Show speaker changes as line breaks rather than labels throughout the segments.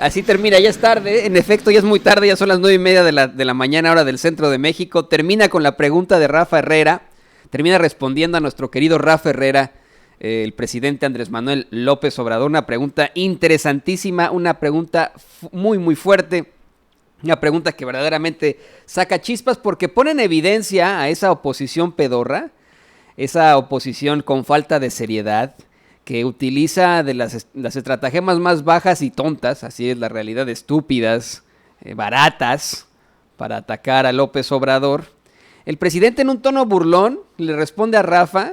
Así termina, ya es tarde, en efecto ya es muy tarde, ya son las 9:30 de la mañana, hora del centro de México. Termina con la pregunta de Rafa Herrera, termina respondiendo a nuestro querido Rafa Herrera, el presidente Andrés Manuel López Obrador. Una pregunta interesantísima, una pregunta muy muy fuerte, una pregunta que verdaderamente saca chispas porque pone en evidencia a esa oposición pedorra, esa oposición con falta de seriedad, que utiliza de las estratagemas más bajas y tontas, así es la realidad, estúpidas, baratas, para atacar a López Obrador. El presidente, en un tono burlón, le responde a Rafa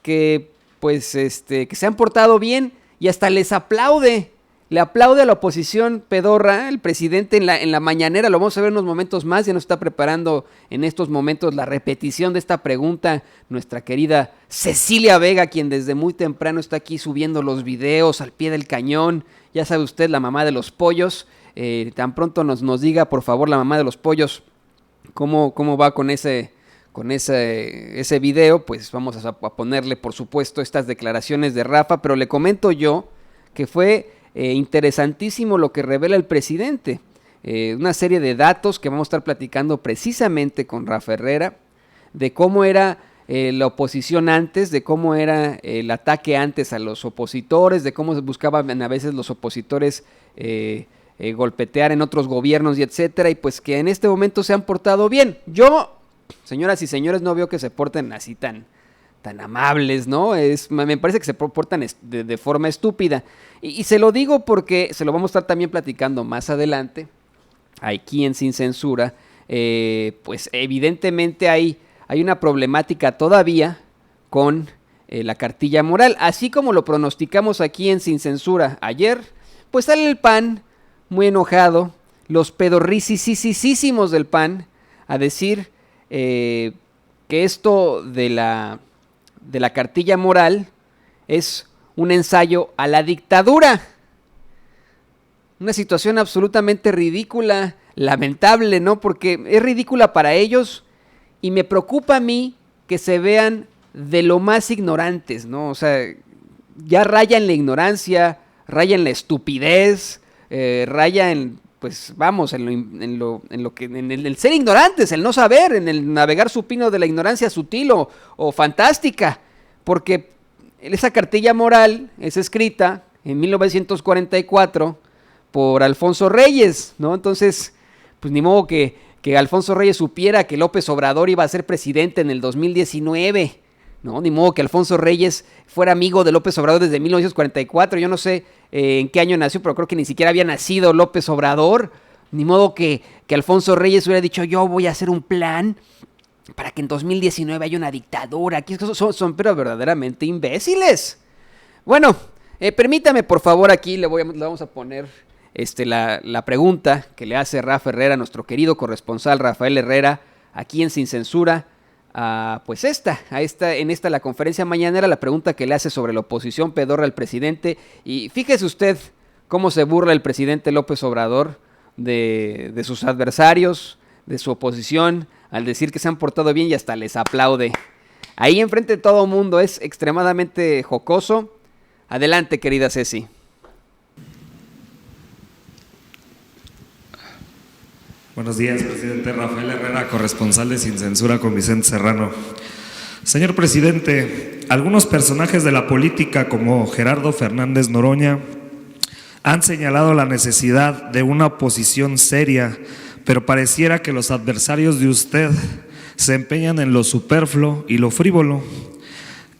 que pues que se han portado bien y hasta les aplaude. Le aplaude a la oposición pedorra. El presidente en la mañanera, lo vamos a ver en unos momentos más, ya nos está preparando en estos momentos la repetición de esta pregunta nuestra querida Cecilia Vega, quien desde muy temprano está aquí subiendo los videos al pie del cañón. Ya sabe usted, la mamá de los pollos. Tan pronto nos diga, por favor, la mamá de los pollos, cómo va con ese video, pues vamos a ponerle, por supuesto, estas declaraciones de Rafa, pero le comento yo que fue interesantísimo lo que revela el presidente, una serie de datos que vamos a estar platicando precisamente con Rafa Herrera, de cómo era la oposición antes, de cómo era el ataque antes a los opositores, de cómo buscaban a veces los opositores golpetear en otros gobiernos y etcétera, y pues que en este momento se han portado bien. Yo, señoras y señores, no veo que se porten así tan amables, ¿no? Me parece que se portan de forma estúpida. Y se lo digo porque se lo vamos a estar también platicando más adelante, aquí en Sin Censura. Pues evidentemente hay una problemática todavía con la cartilla moral. Así como lo pronosticamos aquí en Sin Censura ayer, pues sale el PAN muy enojado, los pedorricisísimos del PAN, a decir que esto de la cartilla moral es un ensayo a la dictadura. Una situación absolutamente ridícula, lamentable, ¿no? Porque es ridícula para ellos y me preocupa a mí que se vean de lo más ignorantes, ¿no? O sea, ya raya en la ignorancia, raya en la estupidez, raya en, pues vamos, en el ser ignorantes, el no saber, en el navegar supino de la ignorancia sutil o fantástica, porque esa cartilla moral es escrita en 1944 por Alfonso Reyes, ¿no? Entonces, pues ni modo que Alfonso Reyes supiera que López Obrador iba a ser presidente en el 2019, ¿no? Ni modo que Alfonso Reyes fuera amigo de López Obrador desde 1944, yo no sé en qué año nació, pero creo que ni siquiera había nacido López Obrador. Ni modo que Alfonso Reyes hubiera dicho, yo voy a hacer un plan para que en 2019 haya una dictadura. Aquí son pero verdaderamente imbéciles. Bueno, permítame por favor, aquí le vamos a poner la pregunta que le hace Rafa Herrera, nuestro querido corresponsal Rafael Herrera, aquí en Sin Censura, pues en la conferencia mañanera, la pregunta que le hace sobre la oposición pedorra al presidente. Y fíjese usted cómo se burla el presidente López Obrador de sus adversarios, de su oposición, al decir que se han portado bien y hasta les aplaude. Ahí enfrente de todo el mundo, es extremadamente jocoso. Adelante, querida Ceci.
Buenos días, presidente. Rafael Herrera, corresponsal de Sin Censura con Vicente Serrano. Señor presidente, algunos personajes de la política como Gerardo Fernández Noroña han señalado la necesidad de una oposición seria, pero pareciera que los adversarios de usted se empeñan en lo superfluo y lo frívolo,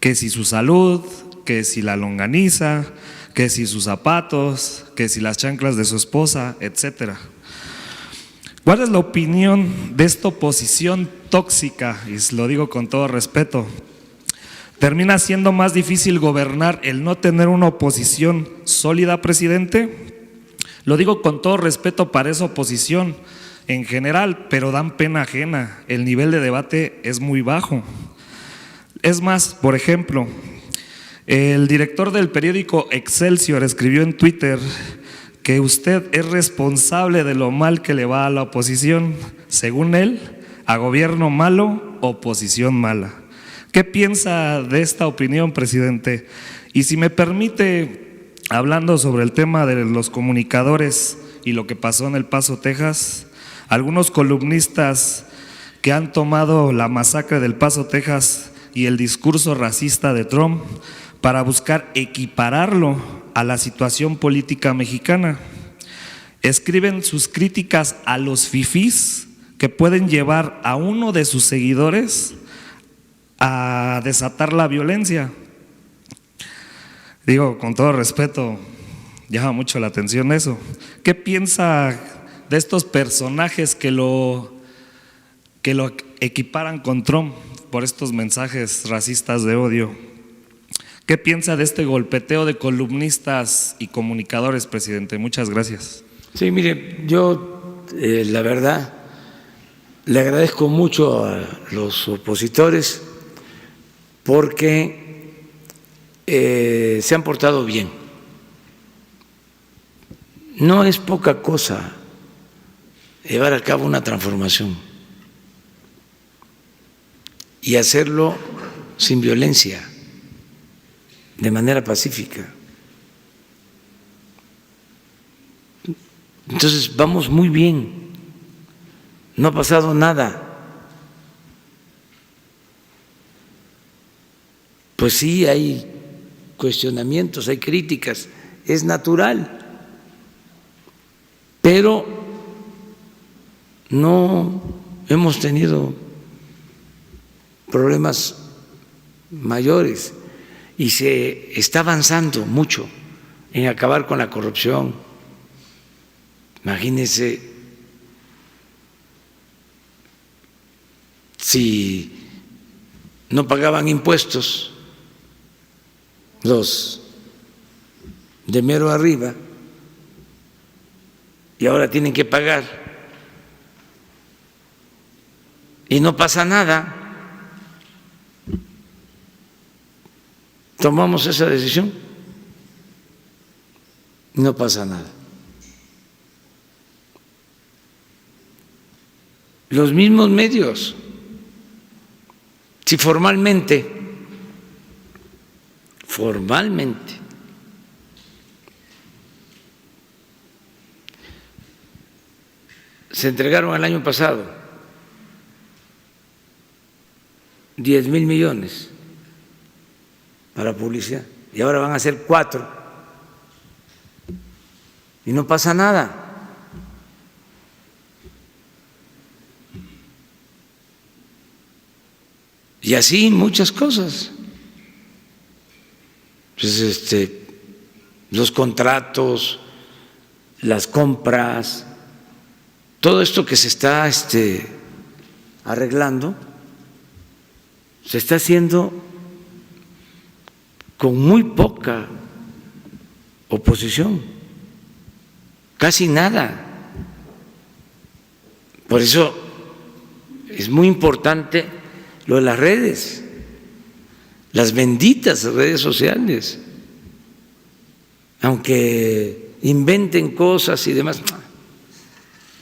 que si su salud, que si la longaniza, que si sus zapatos, que si las chanclas de su esposa, etcétera. ¿Cuál es la opinión de esta oposición tóxica? Y lo digo con todo respeto. ¿Termina siendo más difícil gobernar el no tener una oposición sólida, presidente? Lo digo con todo respeto para esa oposición en general, pero dan pena ajena. El nivel de debate es muy bajo. Es más, por ejemplo, el director del periódico Excelsior escribió en Twitter que usted es responsable de lo mal que le va a la oposición. Según él, a gobierno malo, oposición mala. ¿Qué piensa de esta opinión, presidente? Y si me permite hablando sobre el tema de los comunicadores y lo que pasó en El Paso, Texas, algunos columnistas que han tomado la masacre del Paso, Texas y el discurso racista de Trump para buscar equipararlo a la situación política mexicana. Escriben sus críticas a los fifís que pueden llevar a uno de sus seguidores a desatar la violencia. Digo, con todo respeto, llama mucho la atención eso. ¿Qué piensa de estos personajes que lo equiparan con Trump por estos mensajes racistas de odio? ¿Qué piensa de este golpeteo de columnistas y comunicadores, presidente? Muchas gracias.
Sí, mire, yo la verdad le agradezco mucho a los opositores porque se han portado bien. No es poca cosa llevar a cabo una transformación y hacerlo sin violencia, de manera pacífica. Entonces vamos muy bien, no ha pasado nada. Pues sí, hay cuestionamientos, hay críticas, es natural, pero no hemos tenido problemas mayores y se está avanzando mucho en acabar con la corrupción. Imagínense si no pagaban impuestos los de mero arriba y ahora tienen que pagar y no pasa nada. Tomamos esa decisión y no pasa nada. Los mismos medios, si formalmente se entregaron el año pasado 10,000 millones para publicidad y ahora van a ser 4 y no pasa nada. Y así muchas cosas. Pues los contratos, las compras, todo esto que se está arreglando, se está haciendo con muy poca oposición, casi nada. Por eso es muy importante lo de las redes, las benditas redes sociales, aunque inventen cosas y demás,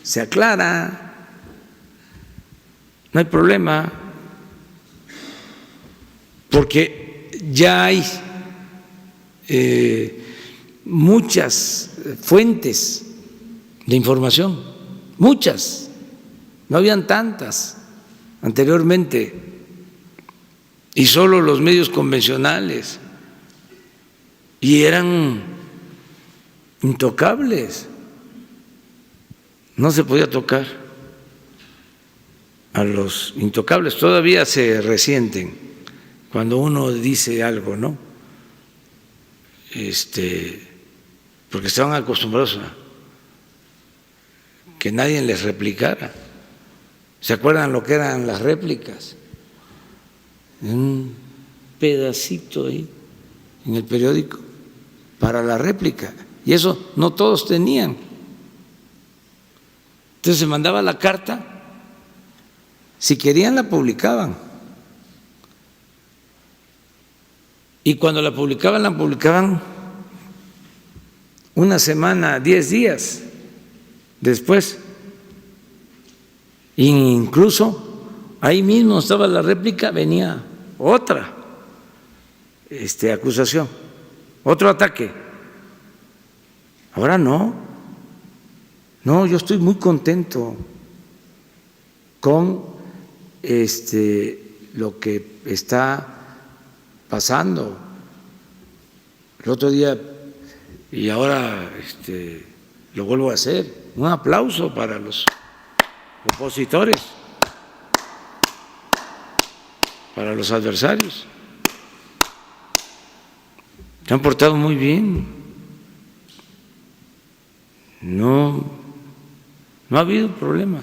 se aclara, no hay problema, porque ya hay muchas fuentes de información, muchas, no habían tantas anteriormente, y solo los medios convencionales, y eran intocables, no se podía tocar a los intocables, todavía se resienten cuando uno dice algo, ¿no? Porque estaban acostumbrados a que nadie les replicara. ¿Se acuerdan lo que eran las réplicas? Un pedacito ahí en el periódico para la réplica, y eso no todos tenían. Entonces se mandaba la carta, si querían la publicaban, y cuando la publicaban una semana, 10 días después. Incluso ahí mismo estaba la réplica, venía otra acusación, otro ataque, Ahora no. No, yo estoy muy contento con lo que está pasando. El otro día, y ahora lo vuelvo a hacer, un aplauso para los opositores, para los adversarios. Se han portado muy bien. No ha habido problema.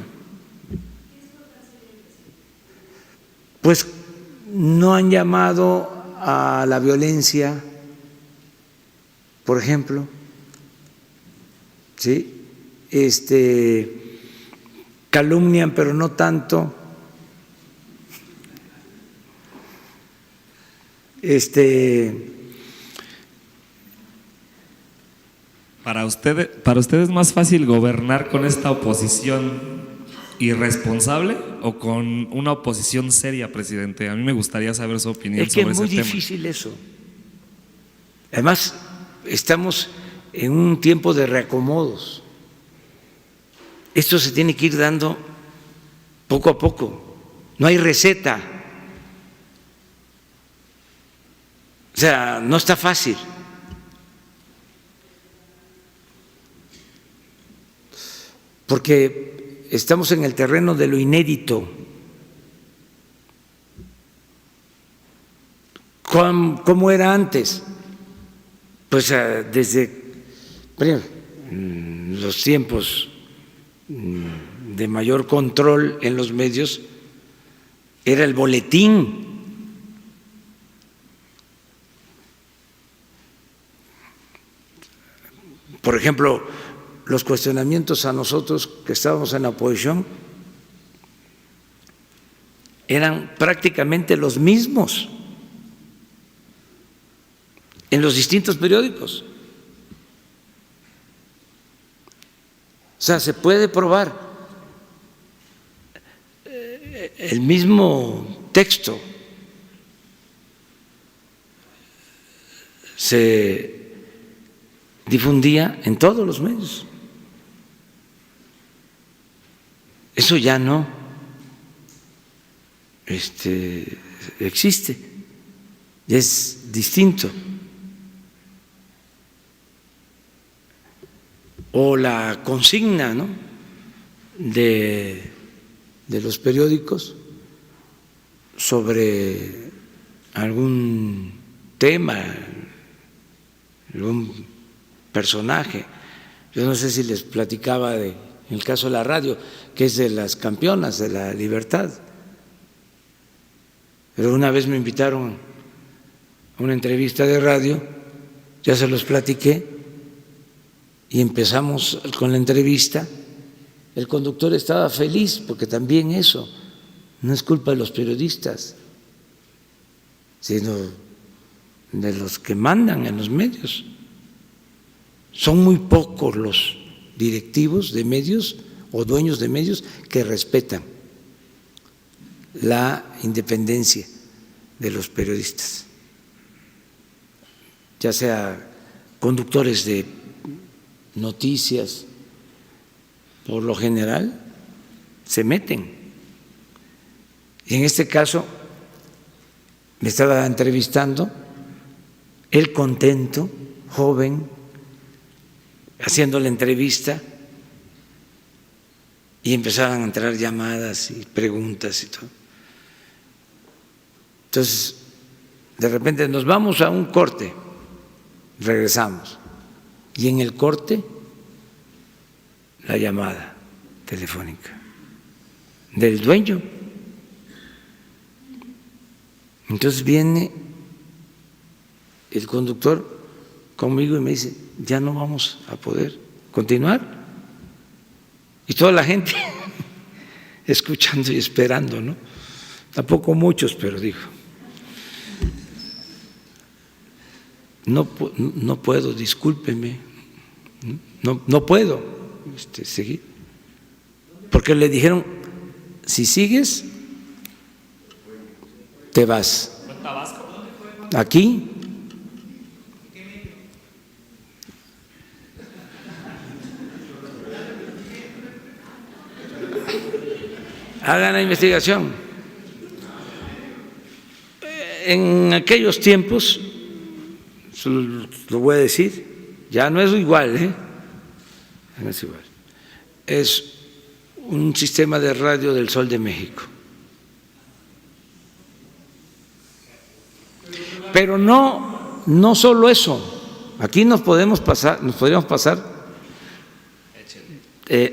Pues no han llamado a la violencia, por ejemplo, ¿sí? Calumnian, pero no tanto.
Para usted es más fácil gobernar con esta oposición irresponsable o con una oposición seria, presidente? A mí me gustaría saber su opinión sobre ese tema.
Es que es muy difícil eso. Además, estamos en un tiempo de reacomodos. Esto se tiene que ir dando poco a poco. No hay receta. O sea, no está fácil. Porque estamos en el terreno de lo inédito. ¿Cómo era antes? Pues desde los tiempos de mayor control en los medios era el boletín. Por ejemplo, los cuestionamientos a nosotros que estábamos en la oposición eran prácticamente los mismos en los distintos periódicos. O sea, se puede probar el mismo texto. Se difundía en todos los medios. Eso ya no existe, ya es distinto. O la consigna, ¿no?, de los periódicos sobre algún tema, algún personaje. Yo no sé si les platicaba en el caso de la radio, que es de las campeonas de la libertad. Pero una vez me invitaron a una entrevista de radio, ya se los platiqué, y empezamos con la entrevista. El conductor estaba feliz porque también eso no es culpa de los periodistas, sino de los que mandan en los medios. Son muy pocos los directivos de medios o dueños de medios que respetan la independencia de los periodistas, ya sea conductores de noticias, por lo general se meten. Y en este caso me estaba entrevistando, él contento, joven, haciendo la entrevista, y empezaban a entrar llamadas y preguntas y todo. Entonces, de repente nos vamos a un corte, regresamos, y en el corte la llamada telefónica del dueño. Entonces viene el conductor conmigo y me dice: ya no vamos a poder continuar. Y toda la gente escuchando y esperando, ¿no? Tampoco muchos, pero dijo: no puedo, discúlpeme, no puedo seguir. Porque le dijeron: si sigues, te vas. Aquí. hagan la investigación. En aquellos tiempos, lo voy a decir, ya no es igual, no es igual. Es un sistema de radio del Sol de México. Pero no solo eso. Aquí nos podríamos pasar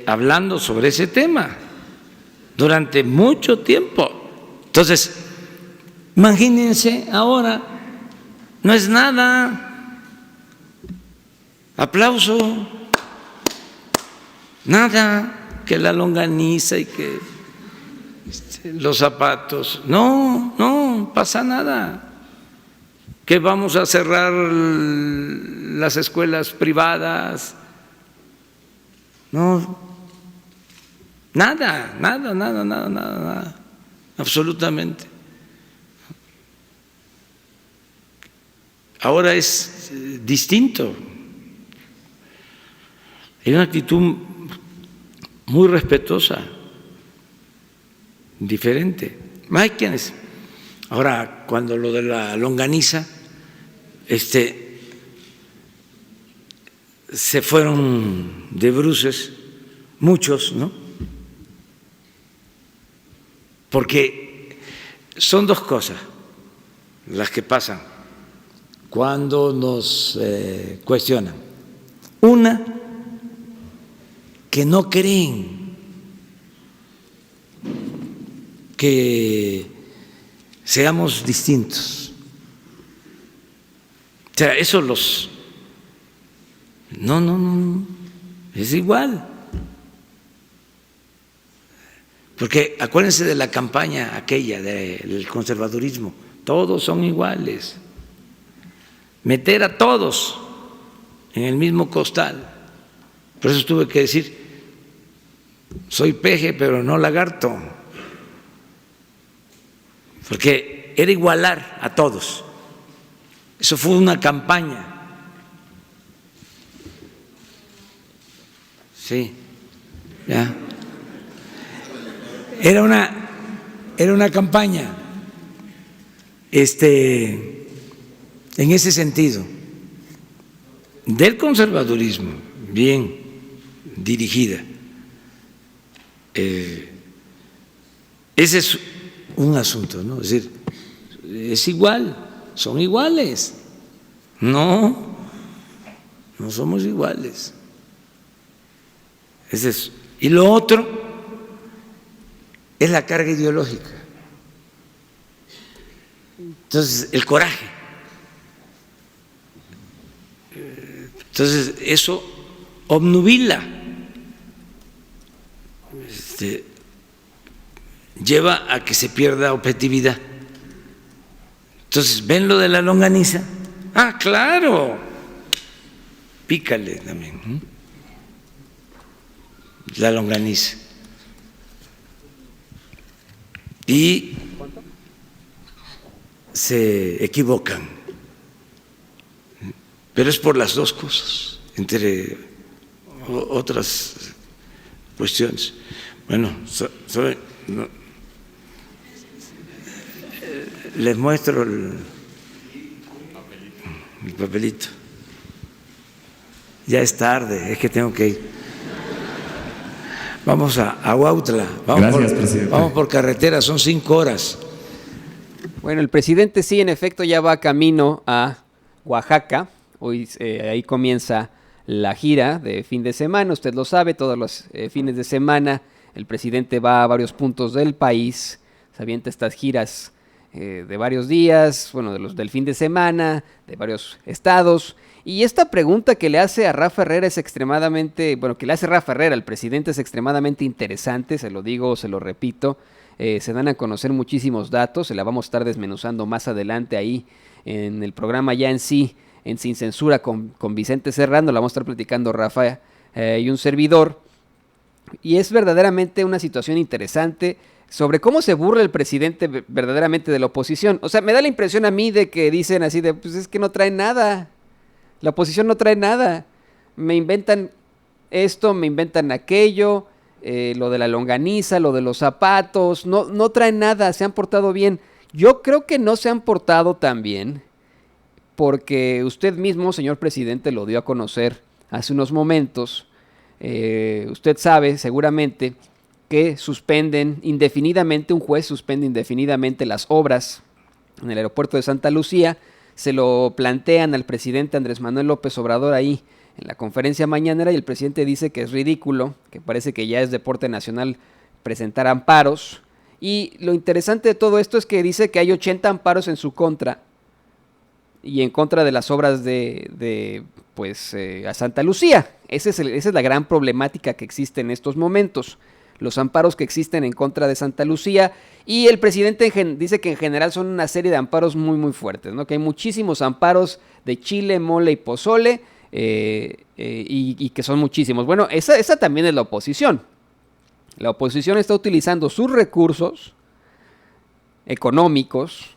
hablando sobre ese tema durante mucho tiempo. Entonces, imagínense ahora, no es nada, aplauso, nada, que la longaniza y que los zapatos, no pasa nada, que vamos a cerrar las escuelas privadas, no, nada, absolutamente. Ahora es distinto. Hay una actitud muy respetuosa, diferente. Hay quienes. Ahora, cuando lo de la longaniza, se fueron de bruces muchos, ¿no? Porque son dos cosas las que pasan cuando nos cuestionan. Una, que no creen que seamos distintos. O sea, eso no, es igual. Porque acuérdense de la campaña aquella del conservadurismo, todos son iguales. Meter a todos en el mismo costal. Por eso tuve que decir, soy peje pero no lagarto, porque era igualar a todos. Eso fue una campaña. Sí, ya. Era una campaña, en ese sentido, del conservadurismo, bien dirigida. Ese es un asunto, ¿no? Es decir, es igual, son iguales. No somos iguales. Es eso. Y lo otro es la carga ideológica. Entonces, el coraje. Entonces, eso obnubila, lleva a que se pierda objetividad. Entonces, ven lo de la longaniza. Ah, claro, pícale también, la longaniza. Y se equivocan, pero es por las dos cosas, entre otras cuestiones. Bueno, les muestro el papelito. Ya es tarde, es que tengo que ir. Vamos a Huautla.
Gracias, presidente.
Vamos por carretera, son 5 horas.
Bueno, el presidente sí, en efecto, ya va camino a Oaxaca. Hoy ahí comienza la gira de fin de semana. Usted lo sabe, todos los fines de semana el presidente va a varios puntos del país. Se avienta estas giras de varios días, bueno, del fin de semana, de varios estados. Y esta pregunta que le hace a Rafa Herrera es extremadamente, bueno, que le hace Rafa Herrera al presidente es extremadamente interesante, se lo digo, se lo repito. Se dan a conocer muchísimos datos, se la vamos a estar desmenuzando más adelante ahí en el programa ya en sí, en Sin Censura con Vicente Serrano, la vamos a estar platicando Rafa y un servidor. Y es verdaderamente una situación interesante sobre cómo se burla el presidente verdaderamente de la oposición. O sea, me da la impresión a mí de que dicen así de, pues es que no trae nada. La oposición no trae nada. Me inventan esto, me inventan aquello. lo de la longaniza, lo de los zapatos, no traen nada, se han portado bien. Yo creo que no se han portado tan bien porque usted mismo, señor presidente, lo dio a conocer hace unos momentos. Usted sabe seguramente que suspenden indefinidamente, un juez suspende indefinidamente las obras en el aeropuerto de Santa Lucía. Se lo plantean al presidente Andrés Manuel López Obrador ahí en la conferencia mañanera y el presidente dice que es ridículo, que parece que ya es deporte nacional presentar amparos. Y lo interesante de todo esto es que dice que hay 80 amparos en su contra y en contra de las obras a Santa Lucía. Esa es la gran problemática que existe en estos momentos. Los amparos que existen en contra de Santa Lucía, y el presidente dice que en general son una serie de amparos muy muy fuertes, ¿no? Que hay muchísimos amparos de chile, mole y pozole, y que son muchísimos. Bueno, esa también es la oposición. La oposición está utilizando sus recursos económicos,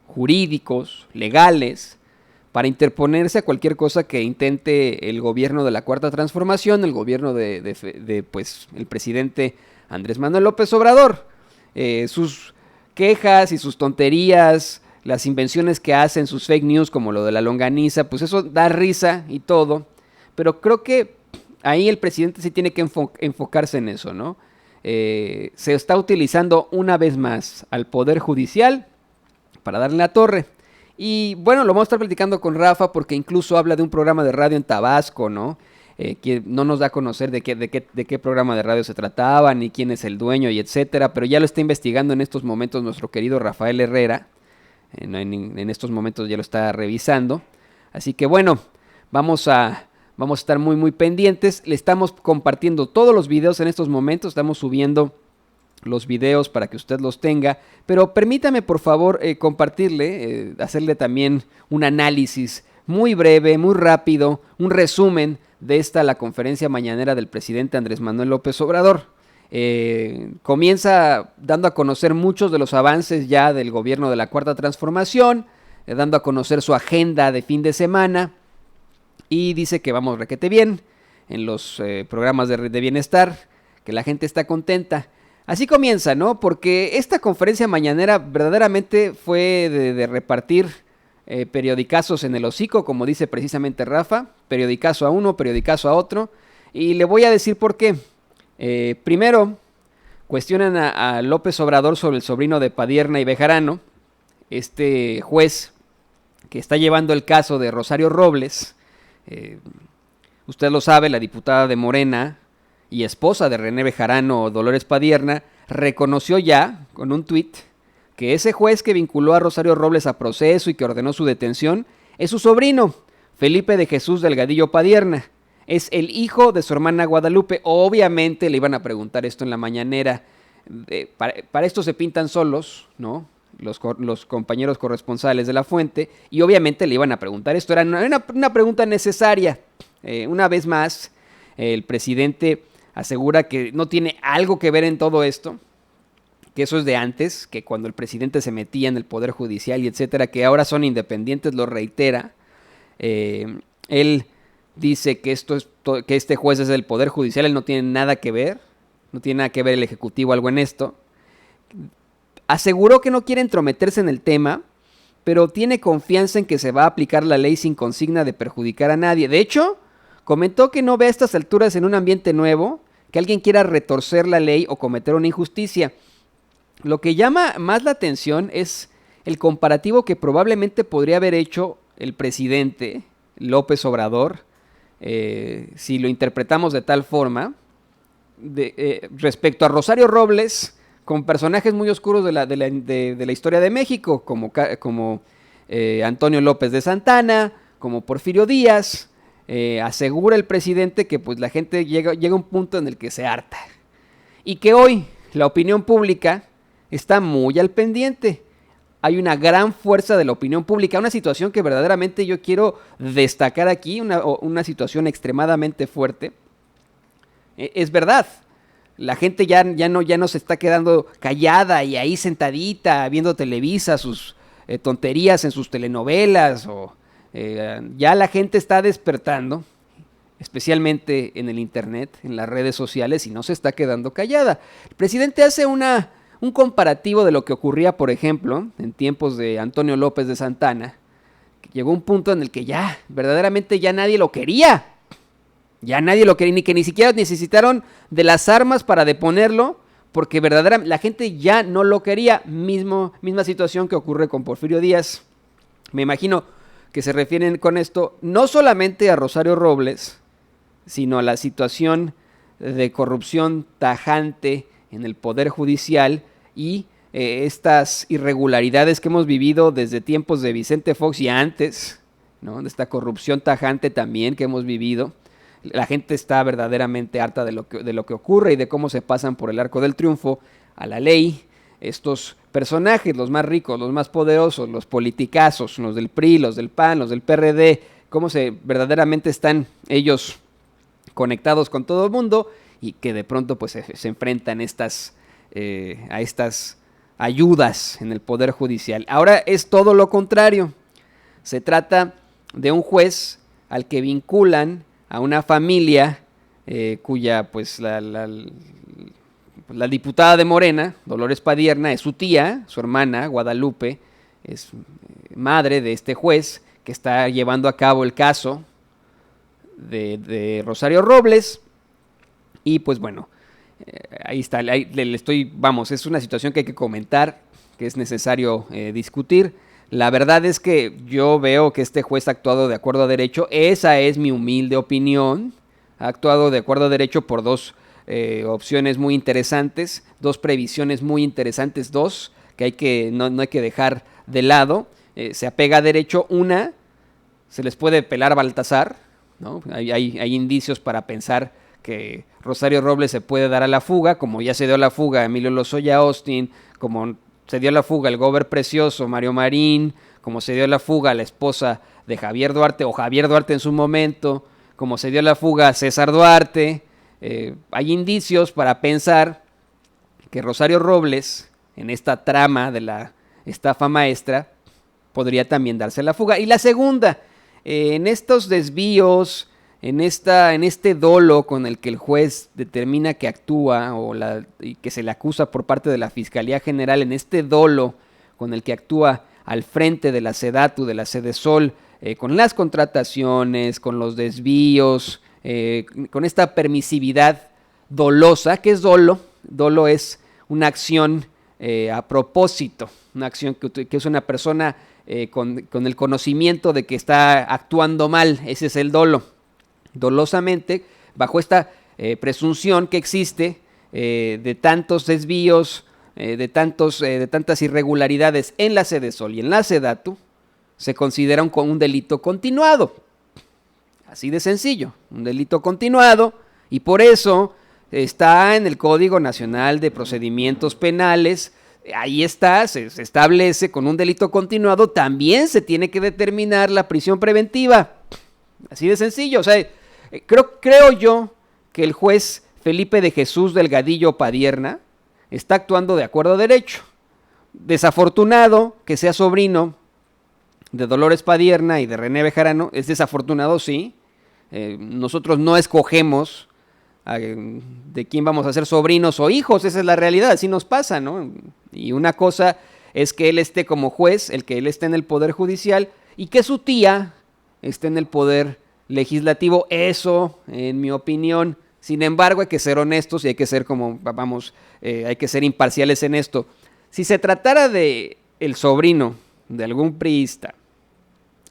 jurídicos, legales, para interponerse a cualquier cosa que intente el gobierno de la Cuarta Transformación, el gobierno el presidente Andrés Manuel López Obrador. Sus quejas y sus tonterías, las invenciones que hacen, sus fake news como lo de la longaniza, pues eso da risa y todo, pero creo que ahí el presidente sí tiene que enfocarse en eso, ¿no? Se está utilizando una vez más al Poder Judicial para darle la torre. Y bueno, lo vamos a estar platicando con Rafa porque incluso habla de un programa de radio en Tabasco, ¿no? Que no nos da a conocer de qué programa de radio se trataba, ni quién es el dueño y etcétera, pero ya lo está investigando en estos momentos nuestro querido Rafael Herrera. En estos momentos ya lo está revisando. Así que bueno, vamos a estar muy muy pendientes. Le estamos compartiendo todos los videos en estos momentos, estamos subiendo los videos para que usted los tenga, pero permítame por favor compartirle, hacerle también un análisis muy breve, muy rápido, un resumen de la conferencia mañanera del presidente Andrés Manuel López Obrador. Comienza dando a conocer muchos de los avances ya del gobierno de la Cuarta Transformación, dando a conocer su agenda de fin de semana, y dice que vamos requete bien en los programas de bienestar, que la gente está contenta. Así comienza, ¿no? Porque esta conferencia mañanera verdaderamente fue de repartir periodicazos en el hocico, como dice precisamente Rafa, periodicazo a uno, periodicazo a otro, y le voy a decir por qué. Primero, cuestionan a López Obrador sobre el sobrino de Padierna y Bejarano, este juez que está llevando el caso de Rosario Robles. Usted lo sabe, la diputada de Morena y esposa de René Bejarano, Dolores Padierna, reconoció ya con un tuit que ese juez que vinculó a Rosario Robles a proceso y que ordenó su detención es su sobrino, Felipe de Jesús Delgadillo Padierna. Es el hijo de su hermana Guadalupe. Obviamente le iban a preguntar esto en la mañanera. Para esto se pintan solos, ¿no? Los compañeros corresponsales de La Fuente, y obviamente le iban a preguntar esto. Era una pregunta necesaria. Una vez más, el presidente asegura que no tiene algo que ver en todo esto, que eso es de antes, que cuando el presidente se metía en el Poder Judicial y etcétera, que ahora son independientes, lo reitera. Él dice que que este juez es del Poder Judicial, él no tiene nada que ver, no tiene nada que ver el Ejecutivo algo en esto. Aseguró que no quiere entrometerse en el tema, pero tiene confianza en que se va a aplicar la ley sin consigna de perjudicar a nadie. De hecho, comentó que no ve a estas alturas en un ambiente nuevo que alguien quiera retorcer la ley o cometer una injusticia. Lo que llama más la atención es el comparativo que probablemente podría haber hecho el presidente López Obrador, si lo interpretamos de tal forma, respecto a Rosario Robles, con personajes muy oscuros de la historia de México, como Antonio López de Santana, como Porfirio Díaz. Asegura el presidente que pues la gente llega a un punto en el que se harta y que hoy la opinión pública está muy al pendiente. Hay una gran fuerza de la opinión pública, una situación que verdaderamente yo quiero destacar aquí, una situación extremadamente fuerte. Es verdad, la gente ya no se está quedando callada y ahí sentadita viendo Televisa, sus tonterías en sus telenovelas, o ya la gente está despertando especialmente en el internet, en las redes sociales, y no se está quedando callada. El presidente hace un comparativo de lo que ocurría, por ejemplo, en tiempos de Antonio López de Santana, que llegó un punto en el que ya, verdaderamente ya nadie lo quería. Ya nadie lo quería, ni que ni siquiera necesitaron de las armas para deponerlo, porque verdaderamente la gente ya no lo quería. Misma situación que ocurre con Porfirio Díaz. Me imagino que se refieren con esto no solamente a Rosario Robles, sino a la situación de corrupción tajante en el Poder Judicial y estas irregularidades que hemos vivido desde tiempos de Vicente Fox y antes, ¿no? De esta corrupción tajante también que hemos vivido. La gente está verdaderamente harta de lo que ocurre y de cómo se pasan por el arco del triunfo a la ley estos personajes, los más ricos, los más poderosos, los politicazos, los del PRI, los del PAN, los del PRD, cómo verdaderamente están ellos conectados con todo el mundo y que de pronto pues se enfrentan a estas ayudas en el Poder Judicial. Ahora es todo lo contrario. Se trata de un juez al que vinculan a una familia cuya pues la diputada de Morena, Dolores Padierna, es su tía, su hermana, Guadalupe, es madre de este juez que está llevando a cabo el caso de Rosario Robles. Y pues bueno, ahí está, es una situación que hay que comentar, que es necesario discutir. La verdad es que yo veo que este juez ha actuado de acuerdo a derecho. Esa es mi humilde opinión. Ha actuado de acuerdo a derecho por dos opciones muy interesantes, dos previsiones muy interesantes, que no hay que dejar de lado. Se apega a derecho. Una, se les puede pelar a Baltasar, ¿no? Hay indicios para pensar que Rosario Robles se puede dar a la fuga, como ya se dio a la fuga a Emilio Lozoya Austin, como se dio a la fuga el gober precioso Mario Marín, como se dio a la fuga a la esposa de Javier Duarte, o Javier Duarte en su momento, como se dio a la fuga a César Duarte. Hay indicios para pensar que Rosario Robles, en esta trama de la estafa maestra, podría también darse la fuga. Y la segunda, en estos desvíos, en este dolo con el que el juez determina que actúa y que se le acusa por parte de la Fiscalía General, en este dolo con el que actúa al frente de la SEDATU, de la Sedesol, con las contrataciones, con los desvíos, con esta permisividad dolosa. ¿Qué es dolo? Dolo es una acción a propósito, una acción que es una persona con el conocimiento de que está actuando mal. Ese es el dolo. Dolosamente, bajo esta presunción que existe de tantos desvíos, de tantas irregularidades en la Sedesol y en la SEDATU, se considera un delito continuado. Así de sencillo, un delito continuado, y por eso está en el Código Nacional de Procedimientos Penales. Ahí está, se establece con un delito continuado, también se tiene que determinar la prisión preventiva. Así de sencillo. O sea, creo yo que el juez Felipe de Jesús Delgadillo Padierna está actuando de acuerdo a derecho. Desafortunado que sea sobrino de Dolores Padierna y de René Bejarano, es desafortunado, sí. Nosotros no escogemos de quién vamos a ser sobrinos o hijos, esa es la realidad, así nos pasa, ¿no? Y una cosa es que él esté como juez, que él esté en el Poder Judicial, y que su tía esté en el Poder Legislativo. Eso, en mi opinión. Sin embargo, hay que ser honestos y hay que ser hay que ser imparciales en esto. Si se tratara de el sobrino de algún priista,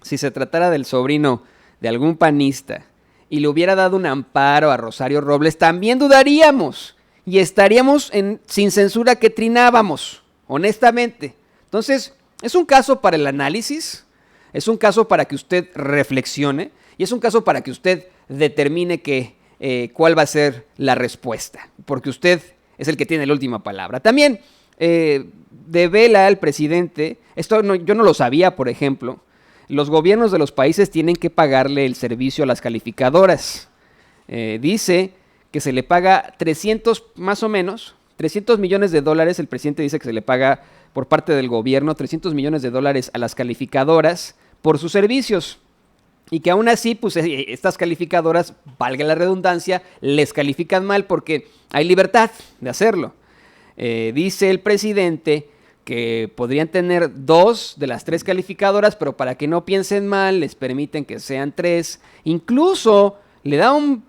si se tratara del sobrino de algún panista y le hubiera dado un amparo a Rosario Robles, también dudaríamos y estaríamos sin censura que trinábamos, honestamente. Entonces, es un caso para el análisis, es un caso para que usted reflexione y es un caso para que usted determine cuál va a ser la respuesta, porque usted es el que tiene la última palabra. También devela el presidente, yo no lo sabía, por ejemplo, los gobiernos de los países tienen que pagarle el servicio a las calificadoras. Dice que se le paga 300 millones de dólares, el presidente dice que se le paga por parte del gobierno 300 millones de dólares a las calificadoras por sus servicios. y que aún así, pues estas calificadoras, valga la redundancia, les califican mal porque hay libertad de hacerlo. Dice el presidente que podrían tener 2 de las 3 calificadoras, pero para que no piensen mal, les permiten que sean 3. Incluso le da un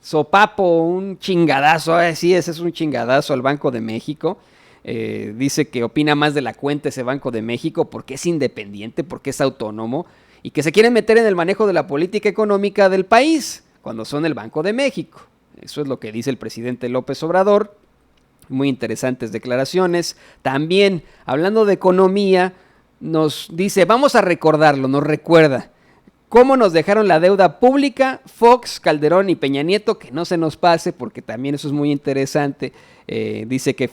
sopapo, un chingadazo, sí, ese es un chingadazo al Banco de México. Dice que opina más de la cuenta ese Banco de México porque es independiente, porque es autónomo, y que se quieren meter en el manejo de la política económica del país, cuando son el Banco de México. Eso es lo que dice el presidente López Obrador. Muy interesantes declaraciones. También, hablando de economía, nos dice, vamos a recordarlo, nos recuerda cómo nos dejaron la deuda pública Fox, Calderón y Peña Nieto, que no se nos pase porque también eso es muy interesante. Dice que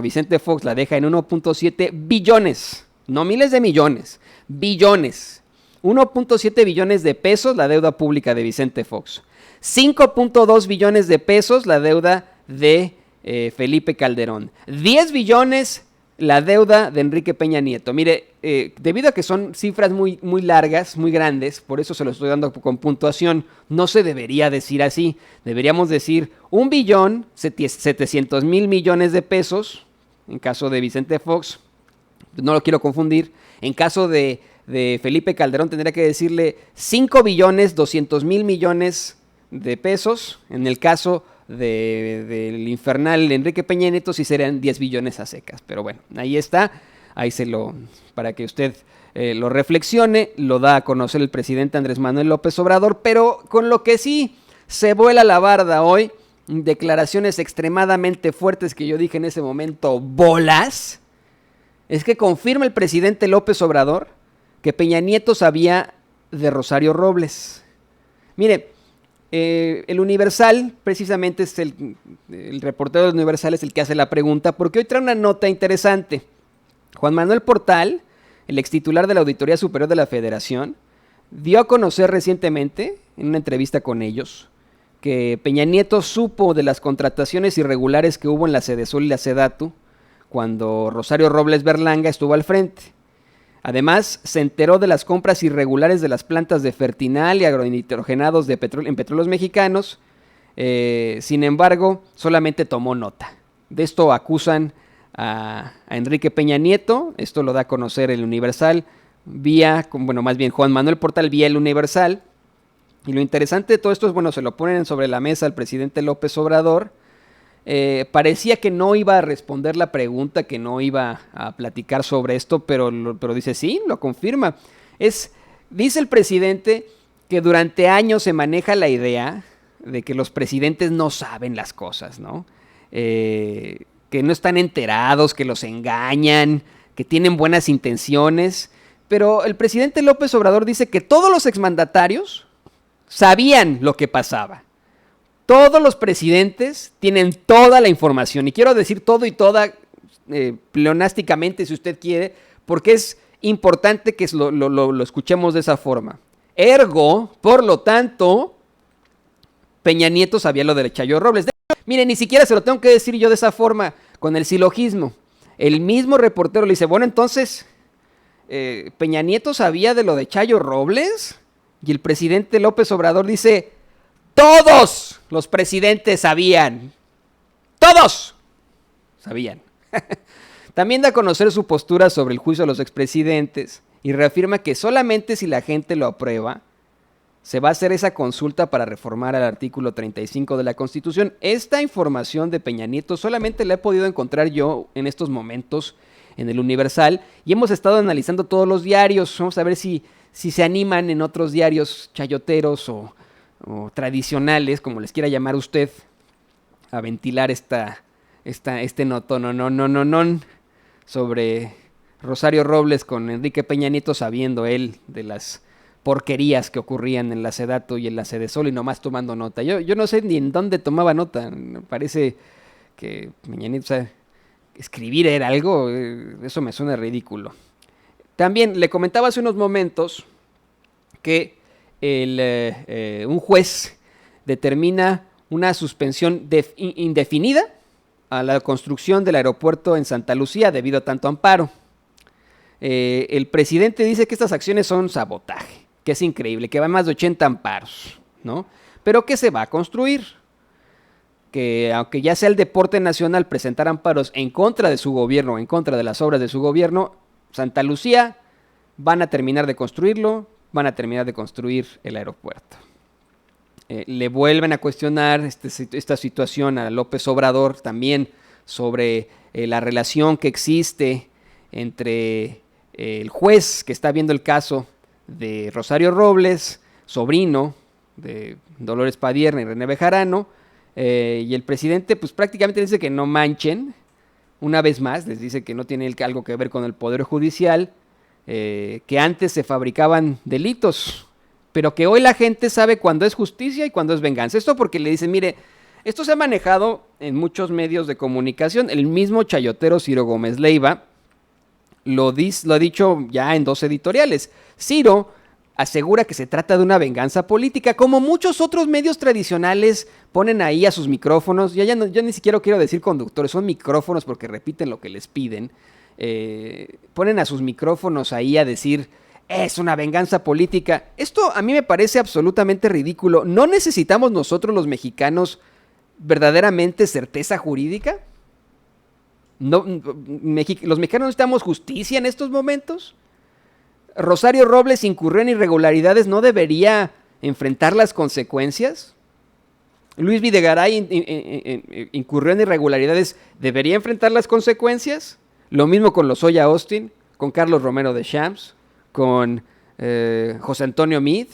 Vicente Fox la deja en 1.7 billones, no miles de millones, billones. 1.7 billones de pesos la deuda pública de Vicente Fox. 5.2 billones de pesos la deuda de Felipe Calderón. 10 billones la deuda de Enrique Peña Nieto. Mire, debido a que son cifras muy, muy largas, muy grandes, por eso se lo estoy dando con puntuación, no se debería decir así. Deberíamos decir 1.700.000 millones de pesos, en caso de Vicente Fox, no lo quiero confundir. En caso de Felipe Calderón tendría que decirle 5.200.000 millones de pesos. En el caso del infernal Enrique Peña Nieto sí serían 10 billones a secas, pero bueno, ahí está, para que usted lo reflexione, lo da a conocer el presidente Andrés Manuel López Obrador, pero con lo que sí se vuela la barda hoy, declaraciones extremadamente fuertes que yo dije en ese momento, bolas, es que confirma el presidente López Obrador que Peña Nieto sabía de Rosario Robles. Mire, el Universal, precisamente es el reportero del Universal es el que hace la pregunta, porque hoy trae una nota interesante. Juan Manuel Portal, el extitular de la Auditoría Superior de la Federación, dio a conocer recientemente, en una entrevista con ellos, que Peña Nieto supo de las contrataciones irregulares que hubo en la Sedesol y la Sedatu cuando Rosario Robles Berlanga estuvo al frente. Además, se enteró de las compras irregulares de las plantas de Fertinal y agronitrogenados en Petróleos Mexicanos. Sin embargo, solamente tomó nota. De esto acusan a Enrique Peña Nieto. Esto lo da a conocer el Universal Juan Manuel Portal vía el Universal. Y lo interesante de todo esto es, se lo ponen sobre la mesa al presidente López Obrador. Parecía que no iba a responder la pregunta, que no iba a platicar sobre esto, pero dice sí, lo confirma. Dice el presidente que durante años se maneja la idea de que los presidentes no saben las cosas, ¿no? Que no están enterados, que los engañan, que tienen buenas intenciones, pero el presidente López Obrador dice que todos los exmandatarios sabían lo que pasaba. Todos los presidentes tienen toda la información, y quiero decir todo y toda pleonásticamente si usted quiere, porque es importante que lo escuchemos de esa forma. Ergo, por lo tanto, Peña Nieto sabía lo de Chayo Robles. Mire, ni siquiera se lo tengo que decir yo de esa forma, con el silogismo. El mismo reportero le dice, bueno, entonces, ¿Peña Nieto sabía de lo de Chayo Robles? Y el presidente López Obrador dice, todos los presidentes sabían. ¡Todos! Sabían. También da a conocer su postura sobre el juicio a los expresidentes y reafirma que solamente si la gente lo aprueba, se va a hacer esa consulta para reformar el artículo 35 de la Constitución. Esta información de Peña Nieto solamente la he podido encontrar yo en estos momentos en el Universal y hemos estado analizando todos los diarios. Vamos a ver si se animan en otros diarios chayoteros o tradicionales, como les quiera llamar usted, a ventilar este notón sobre Rosario Robles con Enrique Peña Nieto, sabiendo él de las porquerías que ocurrían en la Sedatu y en la Sedesol y nomás tomando nota. Yo no sé ni en dónde tomaba nota. Me parece que Peña Nieto, escribir era algo, eso me suena ridículo. También le comentaba hace unos momentos que un juez determina una suspensión indefinida a la construcción del aeropuerto en Santa Lucía debido a tanto amparo. El presidente dice que estas acciones son sabotaje. que es increíble, que va más de 80 amparos, ¿no? Pero que se va a construir. Que aunque ya sea el Deporte Nacional presentar amparos en contra de su gobierno, en contra de las obras de su gobierno, Santa Lucía van a terminar de construirlo, van a terminar de construir el aeropuerto. Le vuelven a cuestionar esta situación a López Obrador también sobre la relación que existe entre el juez que está viendo el caso de Rosario Robles, sobrino de Dolores Padierna y René Bejarano, y el presidente pues prácticamente dice que no manchen, una vez más les dice que no tiene algo que ver con el Poder Judicial, que antes se fabricaban delitos, pero que hoy la gente sabe cuándo es justicia y cuándo es venganza. Esto porque le dicen, mire, esto se ha manejado en muchos medios de comunicación, el mismo chayotero Ciro Gómez Leiva lo ha dicho ya en 2 editoriales. Ciro asegura que se trata de una venganza política, como muchos otros medios tradicionales ponen ahí a sus micrófonos, yo ni siquiera quiero decir conductores, son micrófonos porque repiten lo que les piden, ponen a sus micrófonos ahí a decir, es una venganza política. Esto a mí me parece absolutamente ridículo. ¿No necesitamos nosotros los mexicanos verdaderamente certeza jurídica? ¿Los mexicanos necesitamos justicia en estos momentos? Rosario Robles incurrió en irregularidades, ¿no debería enfrentar las consecuencias? Luis Videgaray incurrió en irregularidades, ¿debería enfrentar las consecuencias? Lo mismo con Lozoya Austin, con Carlos Romero de Champs, con José Antonio Meade.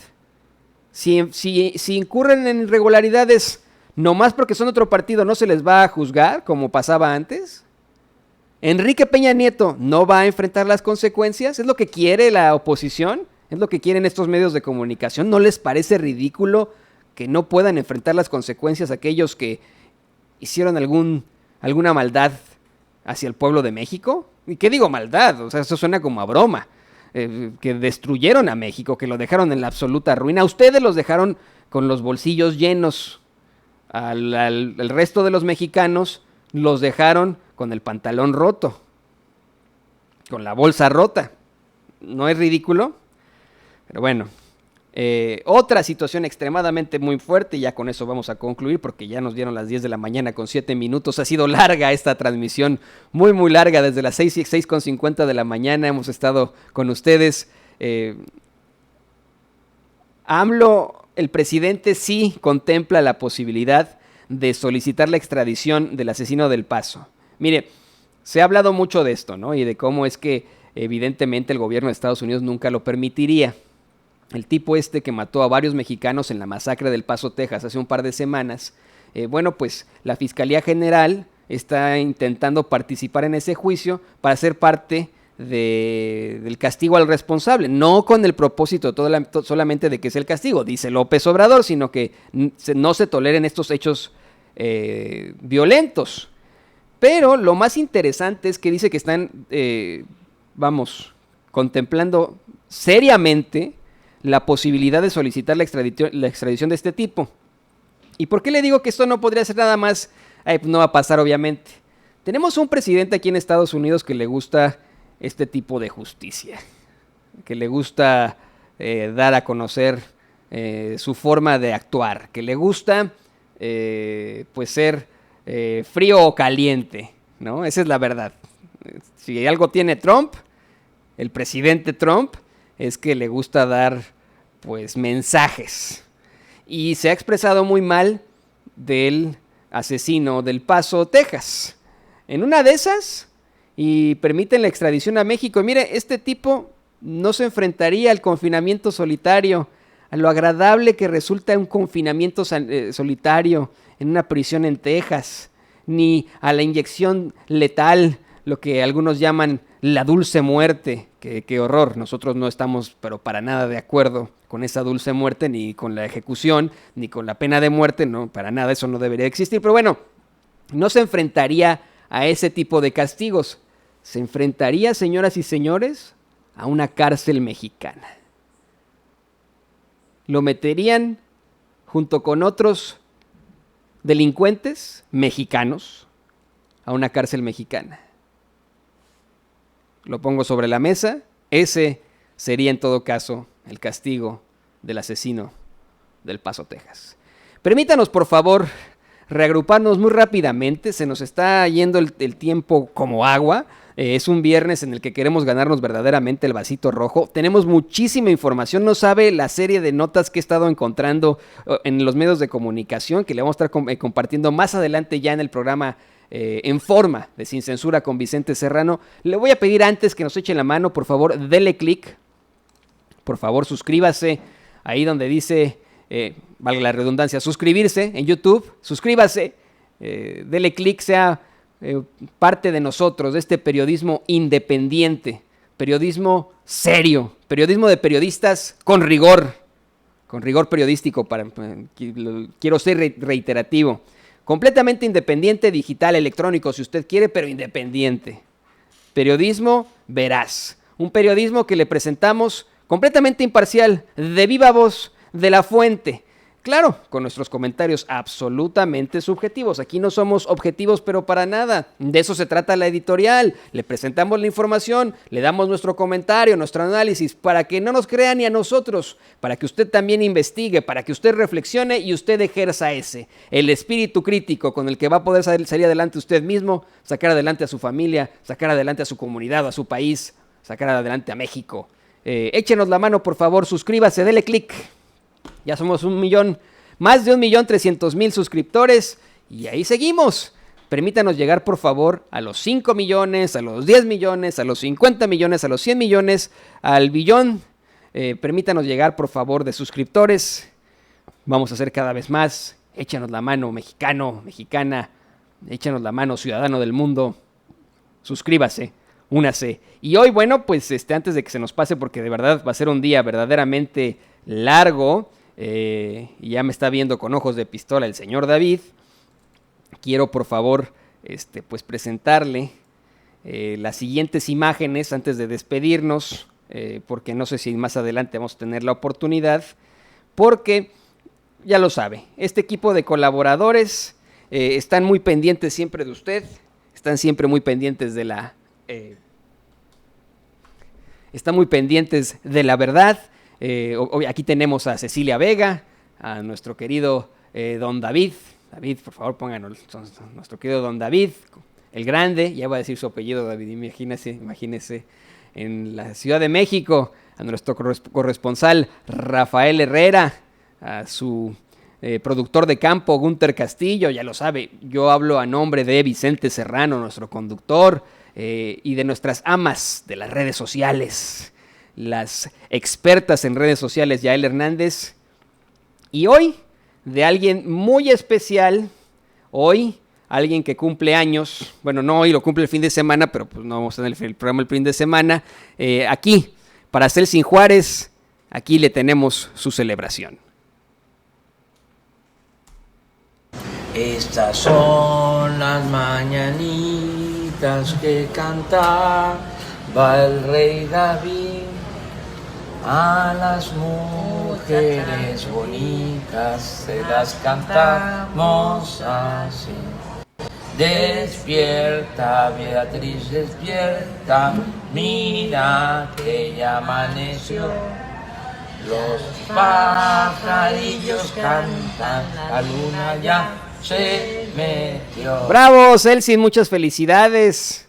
Si incurren en irregularidades, nomás porque son otro partido, ¿no se les va a juzgar como pasaba antes? Enrique Peña Nieto no va a enfrentar las consecuencias, es lo que quiere la oposición, es lo que quieren estos medios de comunicación. ¿No les parece ridículo que no puedan enfrentar las consecuencias aquellos que hicieron alguna maldad hacia el pueblo de México? ¿Y qué digo maldad? O sea, eso suena como a broma. Que destruyeron a México, que lo dejaron en la absoluta ruina. Ustedes los dejaron con los bolsillos llenos. El resto de los mexicanos los dejaron con el pantalón roto, con la bolsa rota. ¿No es ridículo? Pero bueno, otra situación extremadamente muy fuerte, y ya con eso vamos a concluir porque ya nos dieron las 10 de la mañana con 7 minutos. Ha sido larga esta transmisión, muy muy larga, desde las 6:50 de la mañana hemos estado con ustedes. AMLO, el presidente, sí contempla la posibilidad de solicitar la extradición del asesino del Paso. Mire, se ha hablado mucho de esto, ¿no? Y de cómo es que evidentemente el gobierno de Estados Unidos nunca lo permitiría. El tipo que mató a varios mexicanos en la masacre del Paso, Texas, hace un par de semanas, pues la Fiscalía General está intentando participar en ese juicio para ser parte del castigo al responsable, no con el propósito solamente de que sea el castigo, dice López Obrador, sino que no se toleren estos hechos violentos. Pero lo más interesante es que dice que están, contemplando seriamente la posibilidad de solicitar la extradición de este tipo. ¿Y por qué le digo que esto no podría ser nada más? Pues no va a pasar, obviamente. Tenemos un presidente aquí en Estados Unidos que le gusta este tipo de justicia, que le gusta dar a conocer su forma de actuar, que le gusta pues ser frío o caliente, ¿no? Esa es la verdad. Si algo tiene Trump, el presidente Trump, es que le gusta dar pues mensajes, y se ha expresado muy mal del asesino del Paso, Texas. En una de esas, y permiten la extradición a México. Y mire, este tipo no se enfrentaría al confinamiento solitario, a lo agradable que resulta un confinamiento solitario en una prisión en Texas, ni a la inyección letal, lo que algunos llaman la dulce muerte. Qué horror, nosotros no estamos pero para nada de acuerdo con esa dulce muerte, ni con la ejecución, ni con la pena de muerte, no, para nada, eso no debería existir. Pero bueno, no se enfrentaría a ese tipo de castigos, se enfrentaría, señoras y señores, a una cárcel mexicana. Lo meterían junto con otros delincuentes mexicanos a una cárcel mexicana. Lo pongo sobre la mesa, ese sería en todo caso el castigo del asesino del Paso, Texas. Permítanos, por favor, reagruparnos muy rápidamente. Se nos está yendo el tiempo como agua. Es un viernes en el que queremos ganarnos verdaderamente el vasito rojo. Tenemos muchísima información. No sabe la serie de notas que he estado encontrando en los medios de comunicación, que le vamos a estar compartiendo más adelante ya en el programa En Forma de Sin Censura con Vicente Serrano. Le voy a pedir, antes que nos eche la mano, por favor, dele clic. Por favor, suscríbase ahí donde dice, valga la redundancia, suscribirse en YouTube. Suscríbase, dele clic, sea parte de nosotros, de este periodismo independiente, periodismo serio, periodismo de periodistas con rigor periodístico. Quiero ser reiterativo, completamente independiente, digital, electrónico, si usted quiere, pero independiente. Periodismo veraz, un periodismo que le presentamos completamente imparcial, de viva voz, de la fuente. Claro, con nuestros comentarios absolutamente subjetivos. Aquí no somos objetivos, pero para nada. De eso se trata la editorial. Le presentamos la información, le damos nuestro comentario, nuestro análisis, para que no nos crea ni a nosotros, para que usted también investigue, para que usted reflexione y usted ejerza el espíritu crítico con el que va a poder salir adelante usted mismo, sacar adelante a su familia, sacar adelante a su comunidad, a su país, sacar adelante a México. Échenos la mano, por favor, suscríbase, dele clic. Ya somos más de 1.300.000 suscriptores y ahí seguimos. Permítanos llegar, por favor, a los 5 millones, a los 10 millones, a los 50 millones, a los 100 millones, al billón. Permítanos llegar, por favor, de suscriptores. Vamos a hacer cada vez más. Échanos la mano, mexicano, mexicana. Échanos la mano, ciudadano del mundo. Suscríbase, únase. Y hoy, bueno, pues antes de que se nos pase, porque de verdad va a ser un día verdaderamente largo, y ya me está viendo con ojos de pistola el señor David. Quiero, por favor, pues presentarle las siguientes imágenes antes de despedirnos, porque no sé si más adelante vamos a tener la oportunidad, porque ya lo sabe, este equipo de colaboradores están muy pendientes siempre de usted, están siempre muy pendientes de están muy pendientes de la verdad. Aquí tenemos a Cecilia Vega, a nuestro querido don David. David, por favor, pónganos nuestro querido don David, el grande. Ya voy a decir su apellido, David, imagínese. En la Ciudad de México, a nuestro corresponsal Rafael Herrera, a su productor de campo Gunter Castillo. Ya lo sabe, yo hablo a nombre de Vicente Serrano, nuestro conductor, y de nuestras amas de las redes sociales, las expertas en redes sociales, Yael Hernández. Y hoy, de alguien muy especial, hoy, alguien que cumple años, bueno, no hoy, lo cumple el fin de semana, pero pues no vamos a tener el programa el fin de semana. Aquí, para Celsin Juárez, aquí le tenemos su celebración.
Estas son las mañanitas que cantaba el rey David. A las mujeres bonitas se las cantamos así. Despierta, Beatriz, despierta, mira que ya amaneció. Los pajarillos cantan, la luna ya se metió.
¡Bravo, Celsin! Muchas felicidades.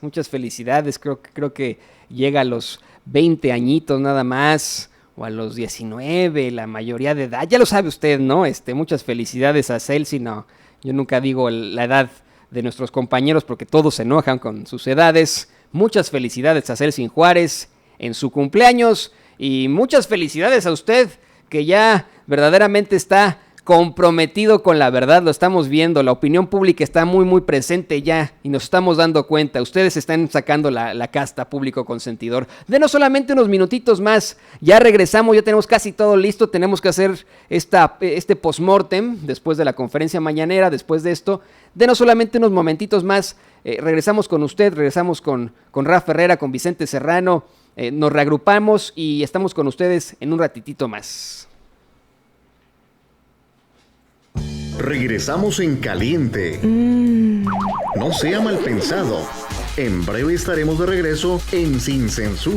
Creo que llega a los 20 añitos nada más, o a los 19, la mayoría de edad. Ya lo sabe usted, ¿no? Muchas felicidades a Celsin. No, yo nunca digo la edad de nuestros compañeros porque todos se enojan con sus edades. Muchas felicidades a Celsin Juárez en su cumpleaños y muchas felicidades a usted que ya verdaderamente está comprometido con la verdad. Lo estamos viendo, la opinión pública está muy muy presente ya y nos estamos dando cuenta. Ustedes están sacando la casta, público consentidor. Denos solamente unos minutitos más, ya regresamos, ya tenemos casi todo listo. Tenemos que hacer este postmortem después de la conferencia mañanera. Después de esto, denos solamente unos momentitos más. Regresamos con usted, regresamos con Rafa Herrera, con Vicente Serrano. Nos reagrupamos y estamos con ustedes en un ratitito más.
Regresamos en caliente. No sea mal pensado. En breve estaremos de regreso en Sin Censura.